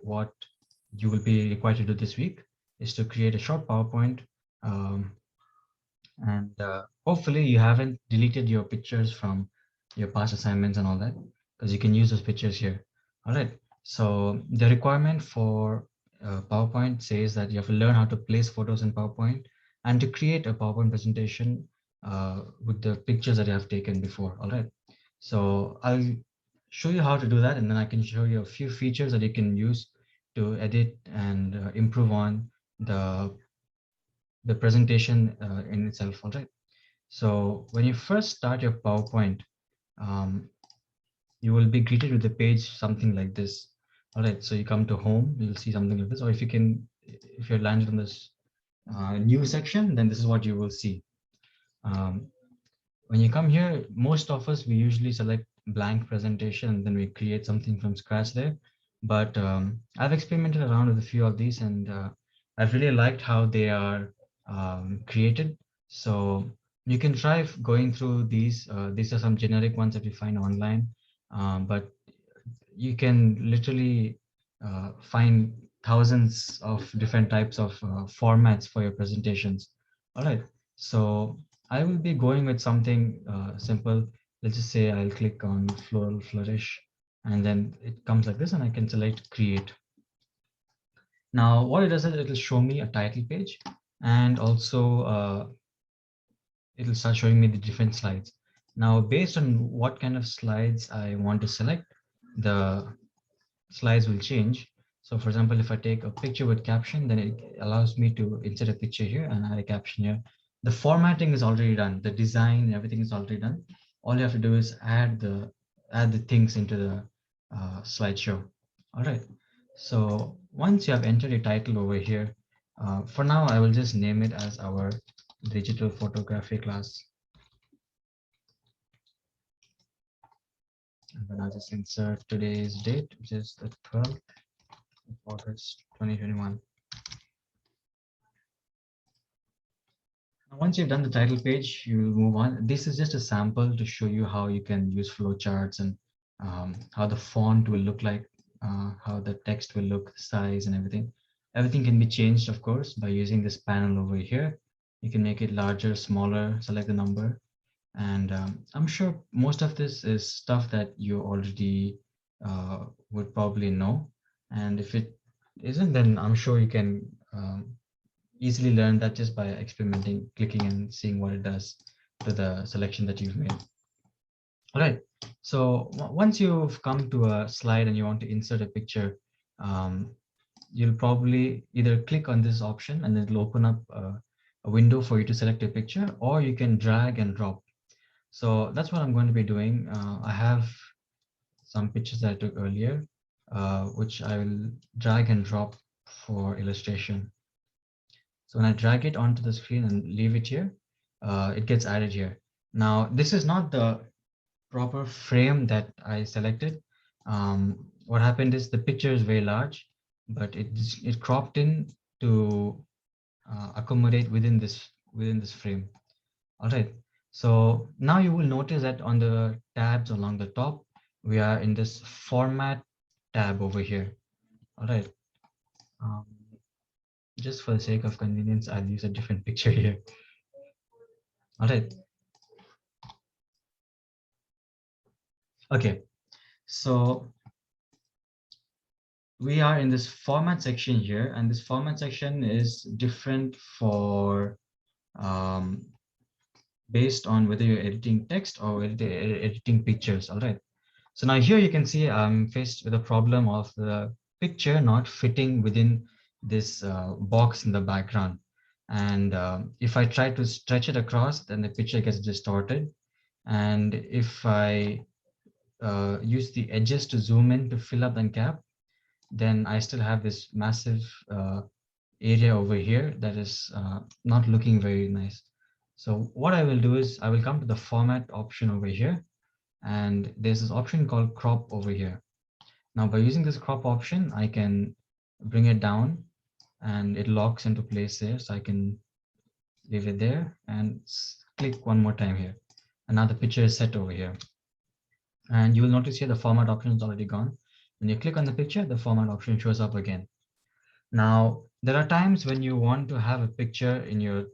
what you will be required to do this week is to create a short PowerPoint. And hopefully you haven't deleted your pictures from your past assignments and all that, because you can use those pictures here. All right. So the requirement for PowerPoint says that you have to learn how to place photos in PowerPoint and to create a PowerPoint presentation with the pictures that you have taken before. All right. So I'll show you how to do that, and then I can show you a few features that you can use to edit and improve on the presentation in itself. All right. So when you first start your PowerPoint, um, you will be greeted with a page something like this. All right. So you come to home, you'll see something like this. Or if you're landed on this new section, then this is what you will see. When you come here, most of us, we usually select blank presentation and then we create something from scratch there. But I've experimented around with a few of these, and I've really liked how they are created. So you can try going through these. These are some generic ones that you find online, but you can literally find thousands of different types of formats for your presentations. All right. So I will be going with something simple. Let's just say I'll click on floral flourish, and then it comes like this, and I can select create. Now, what it does is it'll show me a title page, and also it'll start showing me the different slides. Now, based on what kind of slides I want to select, the slides will change. So for example, if I take a picture with caption, then it allows me to insert a picture here and add a caption here. The formatting is already done. The design, everything is already done. All you have to do is add the things into the slideshow. All right. So once you have entered a title over here, for now, I will just name it as our digital photography class. And then I'll just insert today's date, which is the 12th of August 2021. Once you've done the title page, you will move on. This is just a sample to show you how you can use flowcharts and how the font will look like, how the text will look, size and everything. Everything can be changed, of course, by using this panel over here. You can make it larger, smaller, select the number. And I'm sure most of this is stuff that you already would probably know. And if it isn't, then I'm sure you can easily learn that just by experimenting, clicking and seeing what it does to the selection that you've made. All right. So once you've come to a slide and you want to insert a picture, you'll probably either click on this option and it'll open up a window for you to select a picture, or you can drag and drop. So that's what I'm going to be doing. I have some pictures that I took earlier, which I will drag and drop for illustration. So when I drag it onto the screen and leave it here, it gets added here. Now, this is not the proper frame that I selected. What happened is the picture is very large, but it cropped in to accommodate within this frame. All right. So now you will notice that on the tabs along the top, we are in this format tab over here. All right. Just for the sake of convenience, I'll use a different picture here. All right. Okay. So we are in this format section here, and this format section is different for based on whether you're editing text or editing pictures. All right. So now here you can see I'm faced with a problem of the picture not fitting within this box in the background. And if I try to stretch it across, then the picture gets distorted. And if I use the edges to zoom in to fill up the gap, then I still have this massive area over here that is not looking very nice. So what I will do is I will come to the format option over here, and there's this option called crop over here. Now by using this crop option, I can bring it down and it locks into place there. So I can leave it there and click one more time here. And now the picture is set over here. And you will notice here the format option is already gone. When you click on the picture, the format option shows up again. Now, there are times when you want to have a picture in your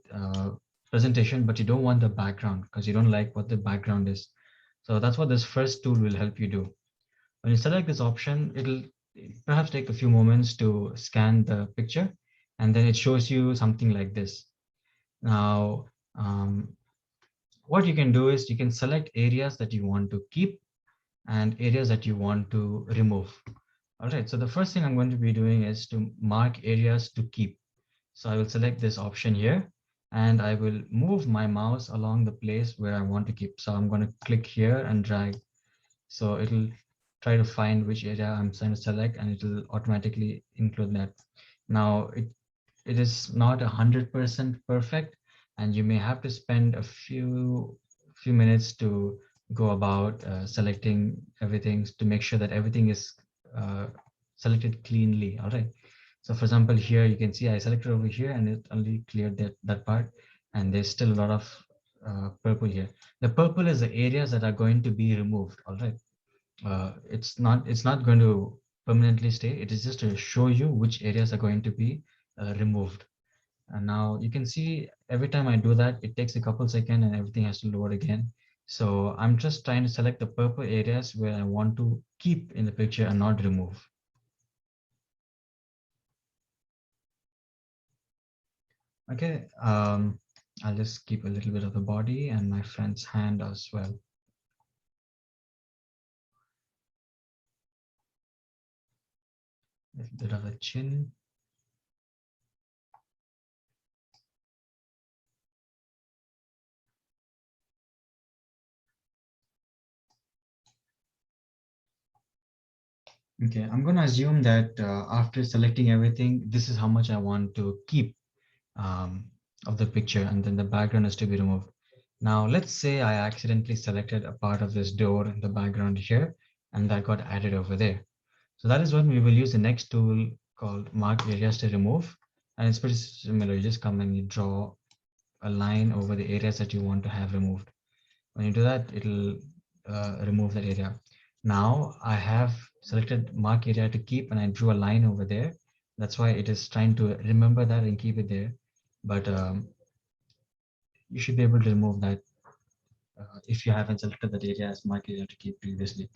presentation, but you don't want the background because you don't like what the background is. So that's what this first tool will help you do. When you select this option, it'll perhaps take a few moments to scan the picture, and then it shows you something like this. Now, what you can do is you can select areas that you want to keep and areas that you want to remove. All right, so the first thing I'm going to be doing is to mark areas to keep. So I will select this option here and I will move my mouse along the place where I want to keep. So I'm going to click here and drag. So it'll try to find which area I'm trying to select and it'll automatically include that. Now it is not 100% perfect and you may have to spend a few minutes to go about selecting everything to make sure that everything is uh, selected cleanly. All right, so for example here you can see I selected over here and it only cleared that part, and there's still a lot of purple here. The purple is the areas that are going to be removed. All right, it's not going to permanently stay. It is just to show you which areas are going to be removed. And now you can see every time I do that, it takes a couple seconds and everything has to load again. So I'm just trying to select the purple areas where I want to keep in the picture and not remove. Okay, I'll just keep a little bit of the body and my friend's hand as well. A little bit of the chin. Okay, I'm going to assume that after selecting everything, this is how much I want to keep um, of the picture, and then the background is to be removed. Now, let's say I accidentally selected a part of this door in the background here, and that got added over there. So that is when we will use the next tool called Mark Areas to Remove. And it's pretty similar. You just come and you draw a line over the areas that you want to have removed. When you do that, it'll remove that area. Now I have selected mark area to keep and I drew a line over there. That's why it is trying to remember that and keep it there. But you should be able to remove that if you haven't selected that area as mark area to keep previously.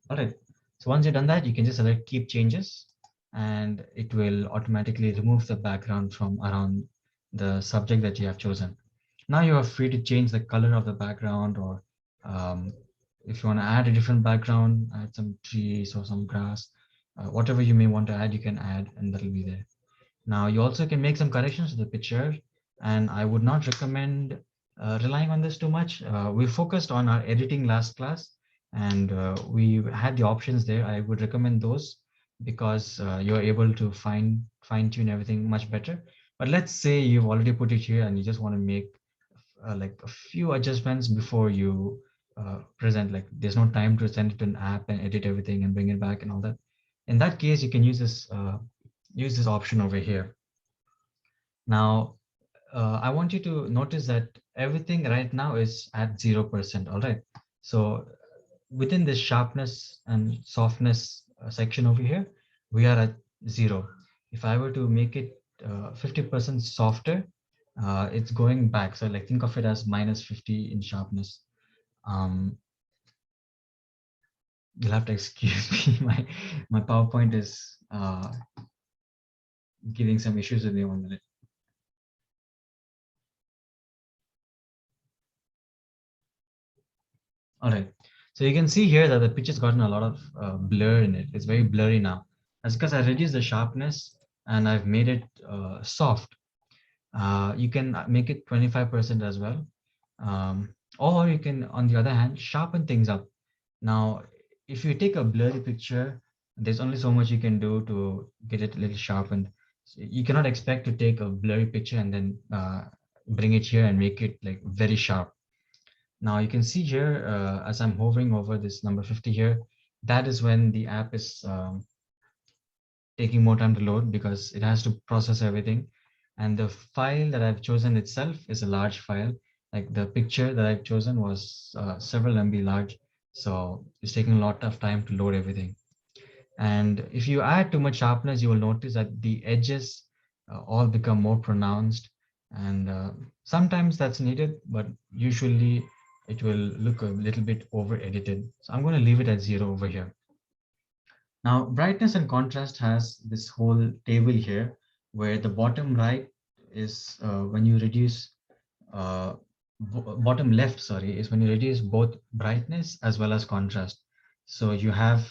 All right. So once you've done that, you can just select keep changes and it will automatically remove the background from around the subject that you have chosen. Now you are free to change the color of the background, or um, if you want to add a different background, add some trees or some grass, whatever you may want to add, you can add and that'll be there. Now you also can make some corrections to the picture, and I would not recommend relying on this too much. We focused on our editing last class, and we had the options there. I would recommend those because you're able to fine tune everything much better. But let's say you've already put it here and you just want to make like a few adjustments before you present. Like there's no time to send it to an app and edit everything and bring it back and all that. In that case, you can use this option over here. Now, I want you to notice that everything right now is at 0%. All right. So within this sharpness and softness section over here, we are at 0. If I were to make it 50% softer, it's going back. So like think of it as minus 50 in sharpness. Um, you'll have to excuse me. My PowerPoint is giving some issues with me 1 minute. All right. So you can see here that the picture's gotten a lot of blur in it. It's very blurry now. That's because I reduced the sharpness and I've made it soft. You can make it 25% as well. Or you can, on the other hand, sharpen things up. Now, if you take a blurry picture, there's only so much you can do to get it a little sharpened. So you cannot expect to take a blurry picture and then bring it here and make it like very sharp. Now you can see here, as I'm hovering over this number 50 here, that is when the app is taking more time to load because it has to process everything. And the file that I've chosen itself is a large file. Like the picture that I've chosen was several MB large. So it's taking a lot of time to load everything. And if you add too much sharpness, you will notice that the edges all become more pronounced. And sometimes that's needed, but usually it will look a little bit over edited. So I'm going to leave it at 0 over here. Now, brightness and contrast has this whole table here where the bottom right is when you reduce, uh, bottom left, sorry, is when you reduce both brightness as well as contrast. So you have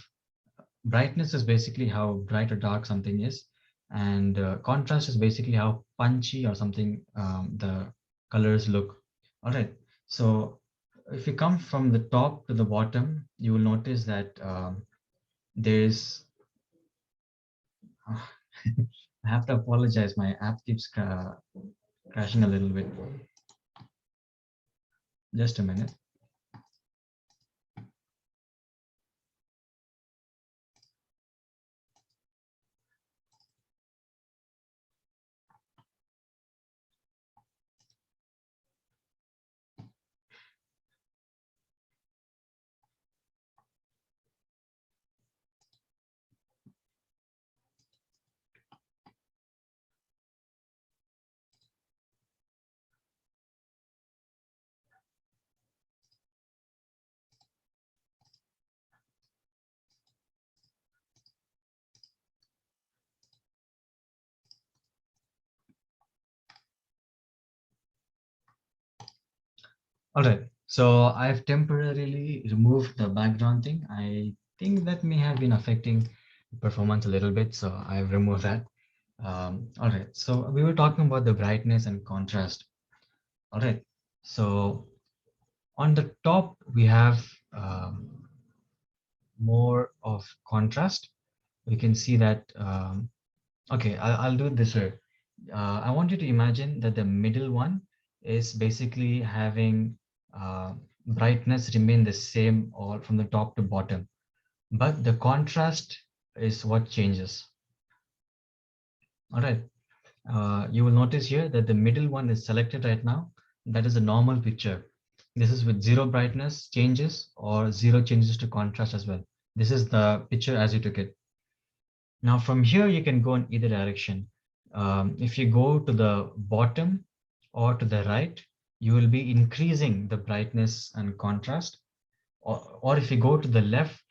brightness is basically how bright or dark something is, and contrast is basically how punchy or something the colors look. All right. So if you come from the top to the bottom, you will notice that there's I have to apologize. My app keeps crashing a little bit. Just a minute. All right. So I've temporarily removed the background thing. I think that may have been affecting performance a little bit. So I've removed that. All right. So we were talking about the brightness and contrast. All right. So on the top, we have more of contrast. We can see that. Okay, I'll do it this way. I want you to imagine that the middle one is basically having brightness remain the same all from the top to bottom, but the contrast is what changes. All right. You will notice here that the middle one is selected right now. That is a normal picture. This is with zero brightness changes or zero changes to contrast as well. This is the picture as you took it. Now from here, you can go in either direction. If you go to the bottom or to the right, you will be increasing the brightness and contrast. Or if you go to the left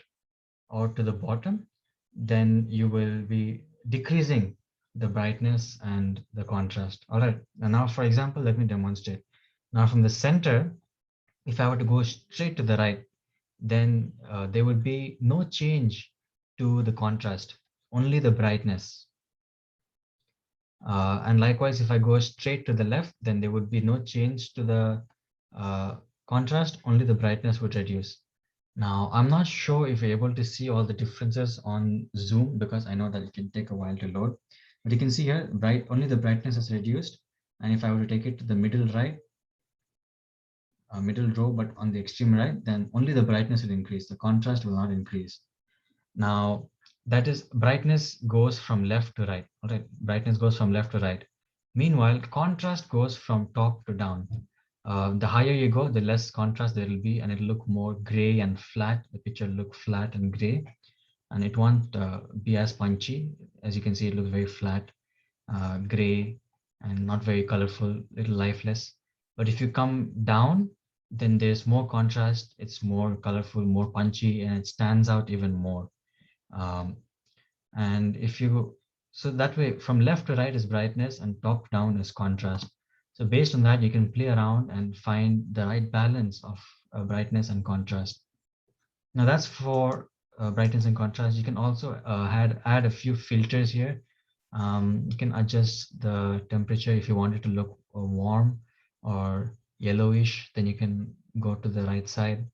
or to the bottom, then you will be decreasing the brightness and the contrast. All right. And now, for example, let me demonstrate. Now from the center, if I were to go straight to the right, then there would be no change to the contrast, only the brightness. And likewise, if I go straight to the left, then there would be no change to the contrast, only the brightness would reduce. Now, I'm not sure if you're able to see all the differences on Zoom because I know that it can take a while to load. But you can see here, only the brightness is reduced. And if I were to take it to the middle right, middle row, but on the extreme right, then only the brightness will increase. The contrast will not increase. Now, that is brightness goes from left to right. All right, brightness goes from left to right. Meanwhile, contrast goes from top to down. The higher you go, the less contrast there will be, and it'll look more gray and flat. The picture will look flat and gray, and it won't be as punchy. As you can see, it looks very flat, gray, and not very colorful, little lifeless. But if you come down, then there's more contrast. It's more colorful, more punchy, and it stands out even more. Um, and if you so that way from left to right is brightness and top down is contrast. So based on that, you can play around and find the right balance of brightness and contrast. Now that's for brightness and contrast. You can also add a few filters here. You can adjust the temperature if you want it to look warm or yellowish, then you can go to the right side.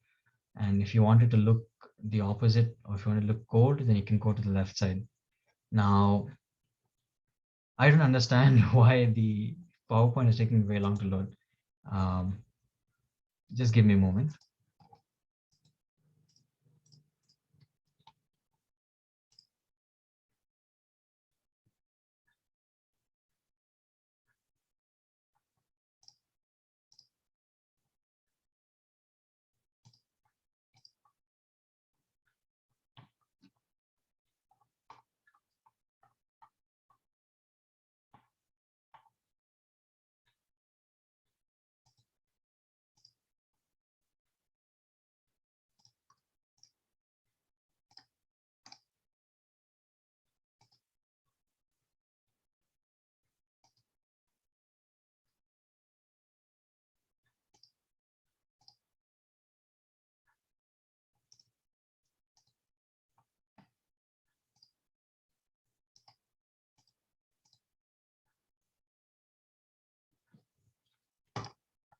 And if you want it to look the opposite, or if you want to look cold, then you can go to the left side. Now, I don't understand why the PowerPoint is taking very long to load. Um, just give me a moment.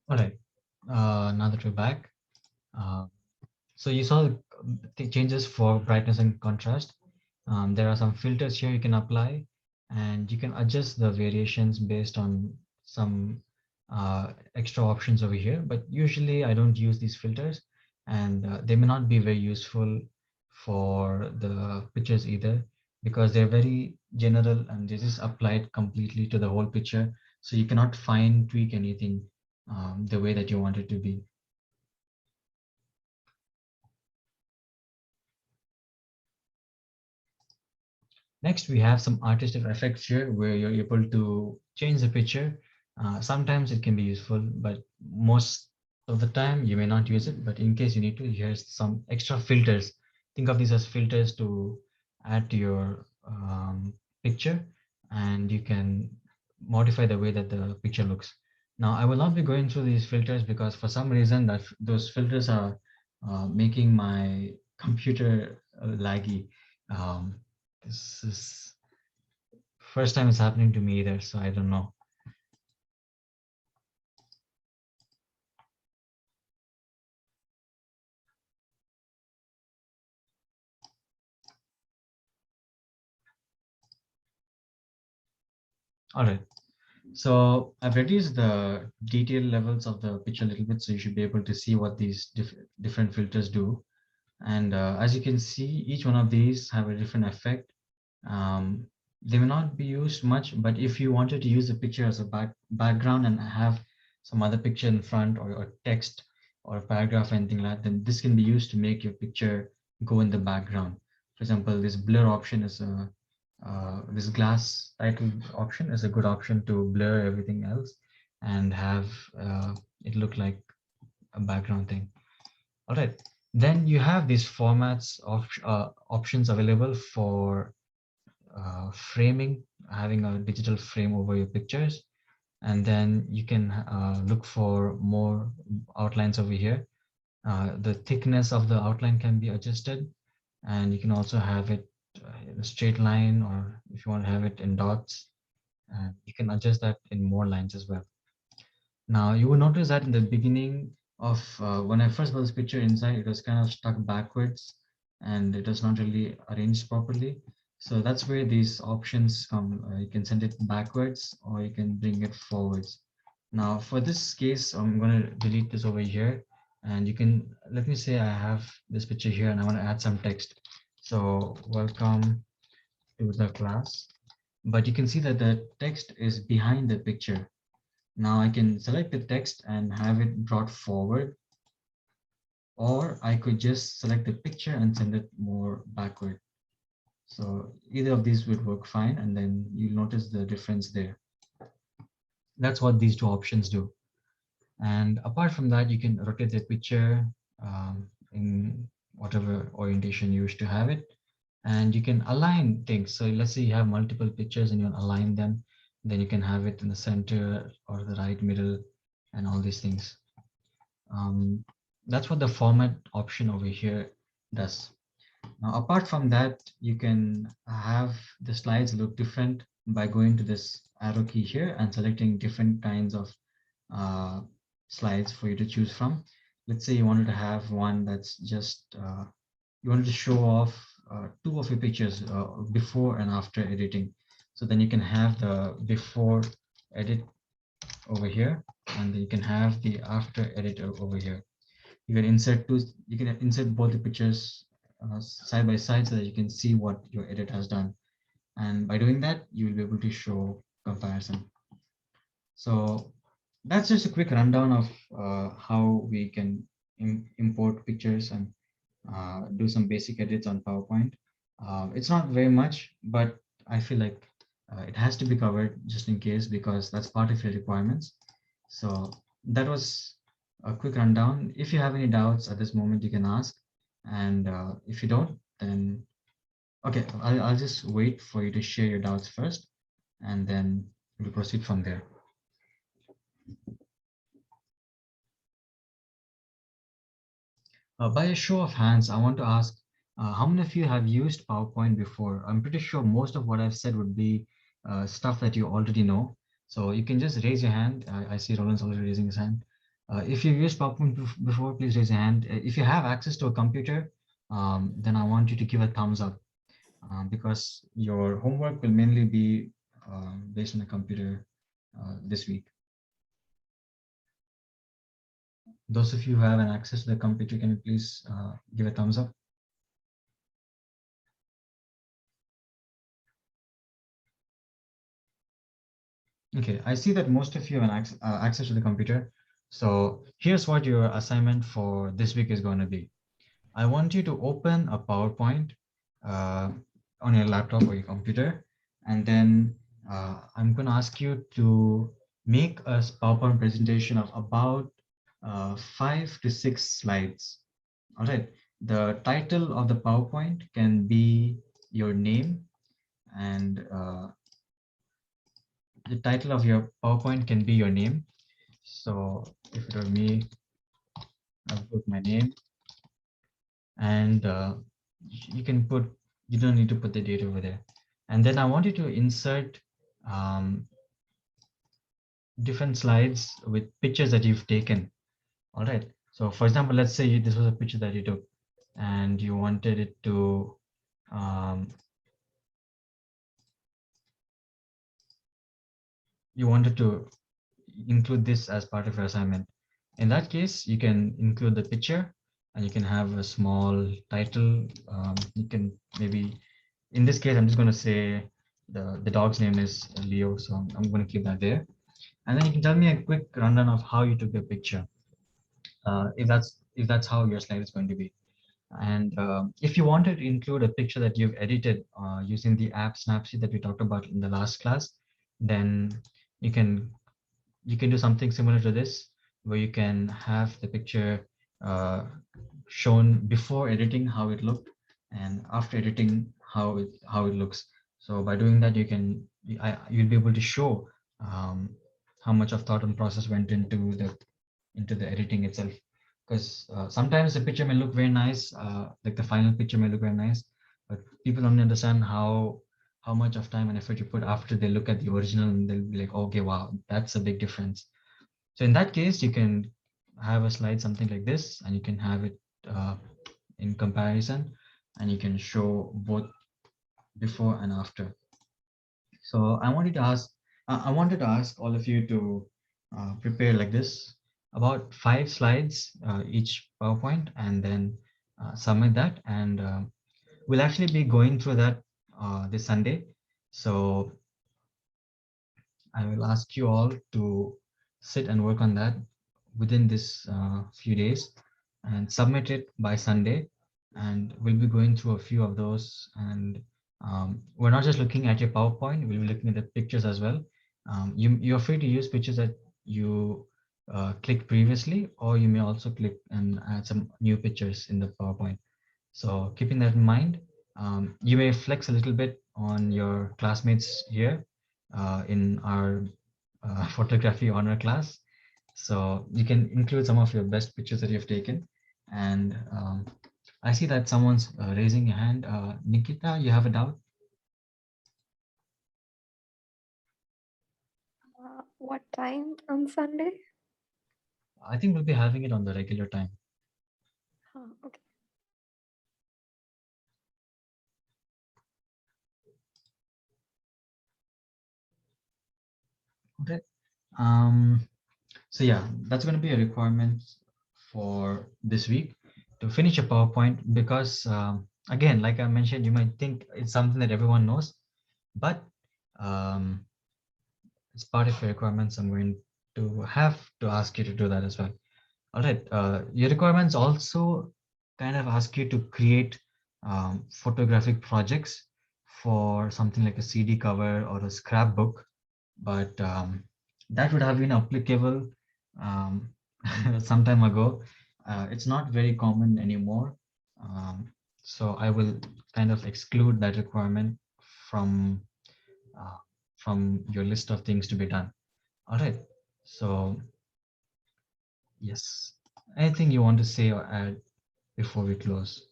All right. Now that we're back, uh, so you saw the changes for brightness and contrast. There are some filters here you can apply, and you can adjust the variations based on some extra options over here. But usually I don't use these filters, and they may not be very useful for the pictures either, because they're very general and they just applied completely to the whole picture. So you cannot fine tweak anything the way that you want it to be. Next, we have some artistic effects here where you're able to change the picture. Sometimes it can be useful, but most of the time you may not use it. But in case you need to, here's some extra filters. Think of these as filters to add to your picture, and you can modify the way that the picture looks. Now, I will not be going through these filters because for some reason that those filters are making my computer laggy. Um, this is first time it's happening to me either, so I don't know. All right. So I've reduced the detail levels of the picture a little bit, so you should be able to see what these different filters do. And as you can see, each one of these have a different effect. Um, they may not be used much, but if you wanted to use the picture as a background and have some other picture in front or text or a paragraph or anything like that, then this can be used to make your picture go in the background. For example, this blur option is a this glass title option is a good option to blur everything else and have it look like a background thing. All right. Then you have these formats of options available for framing, having a digital frame over your pictures. And then you can look for more outlines over here. The thickness of the outline can be adjusted, and you can also have it in a straight line, or if you want to have it in dots, and you can adjust that in more lines as well. Now you will notice that in the beginning of when I first got this picture inside, it was kind of stuck backwards and it was not really arranged properly. So that's where these options come. You can send it backwards or you can bring it forwards. Now for this case, I'm going to delete this over here, and you can, let me say I have this picture here and I want to add some text. So welcome to the class, but you can see that the text is behind the picture. Now I can select the text and have it brought forward, or I could just select the picture and send it more backward. So either of these would work fine, and then you'll notice the difference there. That's what these two options do. And apart from that, you can rotate the picture in whatever orientation you wish to have it. And you can align things. So let's say you have multiple pictures and you align them, then you can have it in the center or the right middle and all these things. Um, that's what the format option over here does. Now, apart from that, you can have the slides look different by going to this arrow key here and selecting different kinds of uh, slides for you to choose from. Let's say you wanted to have one that's just, you wanted to show off two of your pictures before and after editing. So then you can have the before edit over here, and then you can have the after edit over here. You can insert two, you can insert both the pictures side by side so that you can see what your edit has done. And by doing that, you will be able to show comparison. So that's just a quick rundown of how we can import pictures and do some basic edits on PowerPoint. It's not very much, but I feel like it has to be covered just in case, because that's part of your requirements. So that was a quick rundown. If you have any doubts at this moment, you can ask. And if you don't, then okay, I'll just wait for you to share your doubts first, and then we'll proceed from there. By a show of hands, I want to ask how many of you have used PowerPoint before? I'm pretty sure most of what I've said would be stuff that you already know. So you can just raise your hand. I see Roland's already raising his hand. If you've used PowerPoint before, please raise your hand. If you have access to a computer, then I want you to give a thumbs up, because your homework will mainly be based on a computer this week. Those of you who have an access to the computer, can you please give a thumbs up? Okay, I see that most of you have access to the computer. So here's what your assignment for this week is going to be. I want you to open a PowerPoint uh, on your laptop or your computer, and then I'm going to ask you to make a PowerPoint presentation of about 5 to 6 slides. All right. The title of the PowerPoint can be your name, and the title of your PowerPoint can be your name. So if it were me, I'll put my name, and you can put, you don't need to put the date over there. And then I want you to insert um, different slides with pictures that you've taken. All right. So for example, let's say this was a picture that you took and you wanted it to, um, you wanted to include this as part of your assignment. In that case, you can include the picture and you can have a small title. You can maybe, in this case, I'm just going to say the dog's name is Leo, so I'm going to keep that there. And then you can tell me a quick rundown of how you took the picture, if that's how your slide is going to be. And if you wanted to include a picture that you've edited using the app Snapseed that we talked about in the last class, then you can you can do something similar to this, where you can have the picture uh, shown before editing how it looked, and after editing how it looks. So by doing that, you'll be able to show um, how much of thought and process went into the editing itself. Because sometimes the picture may look very nice, like the final picture may look very nice, but people don't understand how much of time and effort you put after they look at the original, and they'll be like, okay, wow, that's a big difference. So in that case, you can have a slide something like this, and you can have it in comparison, and you can show both before and after. So I wanted to ask all of you to prepare like this, about 5 slides each PowerPoint, and then submit that. And we'll actually be going through that this Sunday. So I will ask you all to sit and work on that within this few days and submit it by Sunday. And we'll be going through a few of those. And we're not just looking at your PowerPoint, we'll be looking at the pictures as well. You're free to use pictures that you clicked previously, or you may also click and add some new pictures in the PowerPoint. So keeping that in mind, you may flex a little bit on your classmates here in our photography honor class. So you can include some of your best pictures that you've taken. And I see that someone's raising your hand. Nikita, you have a doubt? What time on Sunday? I think we'll be having it on the regular time. Okay. Okay. So yeah, that's going to be a requirement for this week to finish a PowerPoint, because again, like I mentioned, you might think it's something that everyone knows, but um, it's part of your requirements. I'm going to have to ask you to do that as well. All right. Your requirements also kind of ask you to create photographic projects for something like a CD cover or a scrapbook, but that would have been applicable um, some time ago. It's not very common anymore. Um, so I will kind of exclude that requirement from uh, from your list of things to be done. All right. So yes, anything you want to say or add before we close?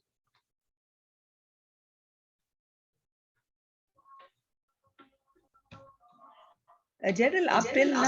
General, up till now,